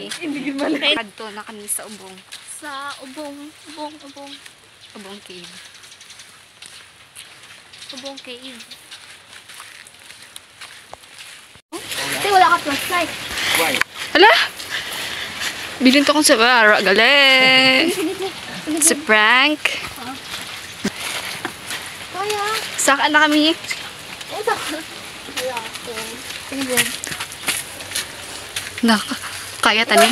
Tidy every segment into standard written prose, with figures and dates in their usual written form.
kami. Hindi man. Adto na kami sa ubong. Sa ubong Cave. ubong cave. Kasi wala ka flashlight. Hala! Bilinto ko sa bara. Galing! Sa prank. Kaya. Saan na kami? Wala ko. Sige. Kaya tani?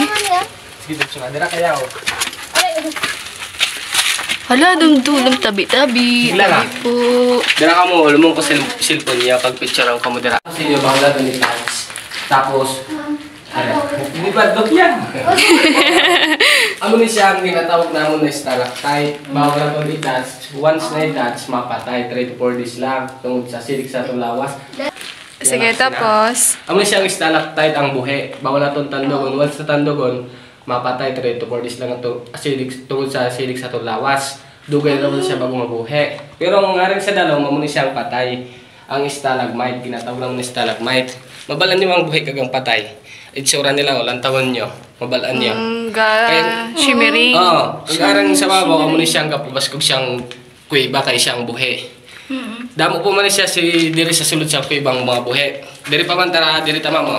Sige, dito nga. Dira kaya ako. Hala, dumdulong tabi-tabi. Bigla nga. Tabi po. Dira ka mo, lumong ko cellphone niya. Pag picture ako mo dira. Kasi yung bangla doon ni Tans. Tapos, hindi ba dok yan? Ano ni siya ang tinatawag namin na stalactite. Bago na ito ni Tans. Once na i-touch, mapatay. 3 to 4 days lang. Tungkol sa silik sa tulawas. Sige, tapos. Amo ni siyang stalactite ang buhi. Bago na itong tandogon. Once na tandogon, mapatay 3 to 4 days lang ito tungkol sa silik sa tulawas. Dugay naman siya bago mabuhi. Pero ang ngaring sa dalaw, mamuni siyang patay. Ang stalagmite, ginatawag naman ni stalagmite. Mabalan niyo ang buhi kagang patay. Itsura nila, walang tawon niyo. Mabalaan niyo. Shimmering. Oo. Ang arang sa babaw, amo ni siyang kapubaskog siyang kuiba kay siyang buhi. Damo po man siya si diri sa sulod sa kuibang mga buhi. Diri pa man tara, diri tama mo.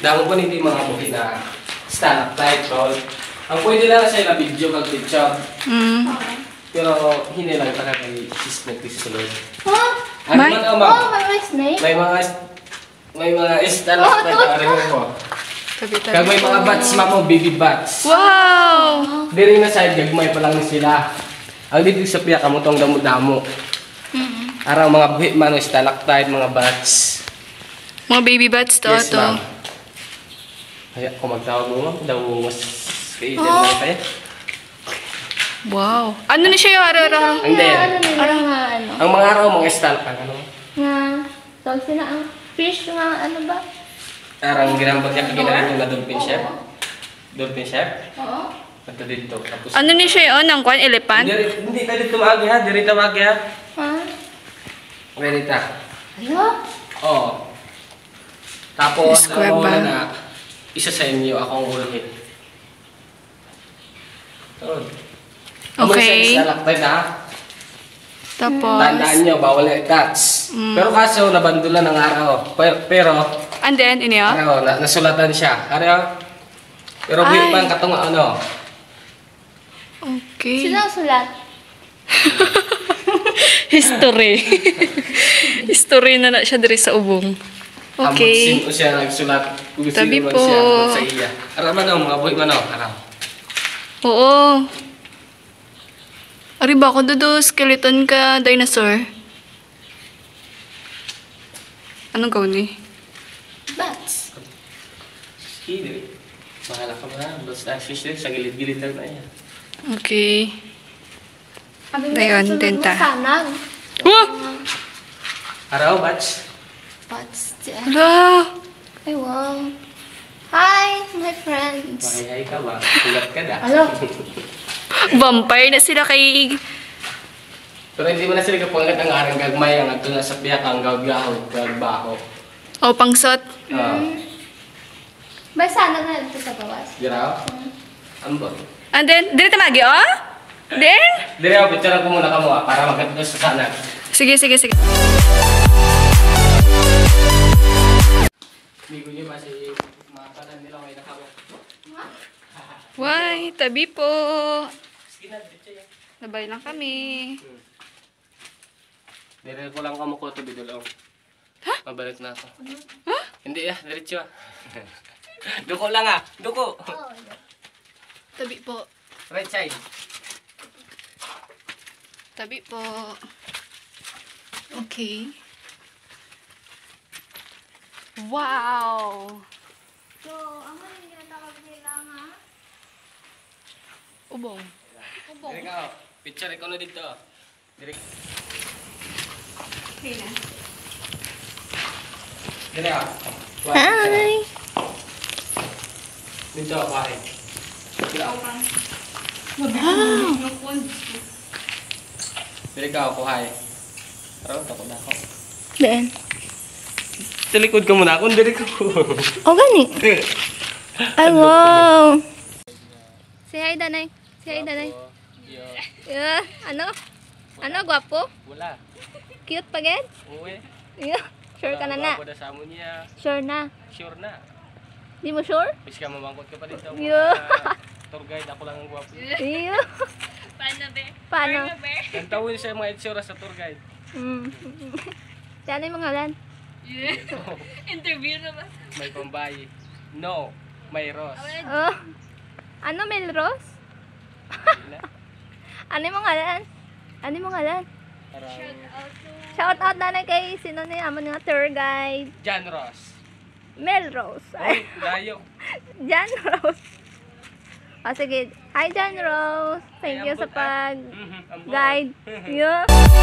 Damo po hindi mga buhi na stalactite tol. Ang pwede lang sa ila video kag picture. Pero hindi lang para kay snake sa sulod. Huh? Ano man ang Oh, may snake? may mga stalactite na rin mo. Tabi-tabi. Kag may mga bats mo, baby bats. Wow! Diri na side gagmay pa lang ni sila. Ang dito sa piya kamo tong damo-damo. Araw mga buhi man stalactite, mga bats. Mga baby bats to. Yes, to. ma'am. Kaya kung magtawag mo, daw mas kainin lang tayo. Wow. Ano na siya yung araw-araw? Hindi. Ano nga ano? Ang mga araw, mga stalactite, ano? Nga. Tawag sila ang fish nga ano ba? Arang ginambag niya kaginarito na dolphin chef. Dolphin chef? Oo. Ito dito. Tapos, Ano na siya yun? Ang kwan? Elephant? hindi tayo dito maagi ha. Diri tawagi ha. Ha? Diri ta. Ano? Oo. Tapos, Square ang ba? una na, isa sa inyo, akong ulhin. Okay. Stalactite ha. Tapos. Tandaan nyo, bawal na i-touch. Pero kaso, nabandulan ng araw. Pero And then, ini oh? ano, nasulatan siya. Ano? Pero Ay. buhay pa ang katong ano. Okay. Sino ang sulat? History. History na siya diri sa ubong. Okay. Sino siya nagsulat. Kung sino Tabi man po. siya sa iya. Araw man mga buhay man araw. Oo. Ari ba ako dodo? Skeleton ka, dinosaur? Anong gawin ni? Bats. Sige, mahala ka ba? Basta fish din, sa gilid-gilid lang na yan. Okay. Sabi Ngayon, sunod tenta. mo sanag. Wah! Araw, batch. Bats. Hala! Ay, wow. Hi, my friends. Mahihay ka ba? Kulat ka na. Alo. Vampire na sila kay... Pero hindi mo na sila kapangat ang arang gagmay ang ato na sa piyak ang gaggaho, gagbaho. O, pangsot. May sanag na dito sa bawas. Giraw? Ambot. And then, dito tamagi, oh? Then? Dire ako, picture ko muna ka mo para maganda sa sana. Sige, sige, sige. Bigo niyo ba si matanan nila kayo nakawak? Why, tabi po. Sige na, diretso yan. Nabay lang kami. Dire ko lang kamuko to bidulong. Ha? Mabalik na ako. Ha? Hindi diretso ah. Duko lang ah, duko. Oh, Tabi po. Right side. Tabi po. Okay. Wow! so, ang mga ginatawag nila nga? Ubong. Ubong. Dire ka, picture ko na dito. Dire. Okay na. Dire ka. Hi! Dito, pare. Wow! Dire ka, kuhay. Pero, tako na ako. Then? Sa likod ka muna ako, dire ka. O, gani. Ay, wow! Say hi, Danay. Say hi, Danay. Yo. Yeah. Ano? Ano, gwapo? Wala. Cute pa, gen? Uwi. Yeah. Sure ka na na? Ako na sa amo niya. Sure na. Sure na. Di mo sure? Bis ka mamangkot ka pa dito. Yeah. Tour guide, ako lang ang gwapo. Yeah. Paano, be? Paano? Ang tawin siya mga itsura sa tour guide. Ano yung mga lan? Yeah. Interview na ba? May pambayi. No. May Ross. Oh. Ano, Melrose? Ano yung mga lan? Ano yung mga lan? Parang Shout out na kay sino na yung mga tour guide. John Ross. Melrose. Ay, layo. John Rose. O sige. Hi, John Rose. Thank Ay, you sa ambot, ah. pag Ambot. guide. Yeah.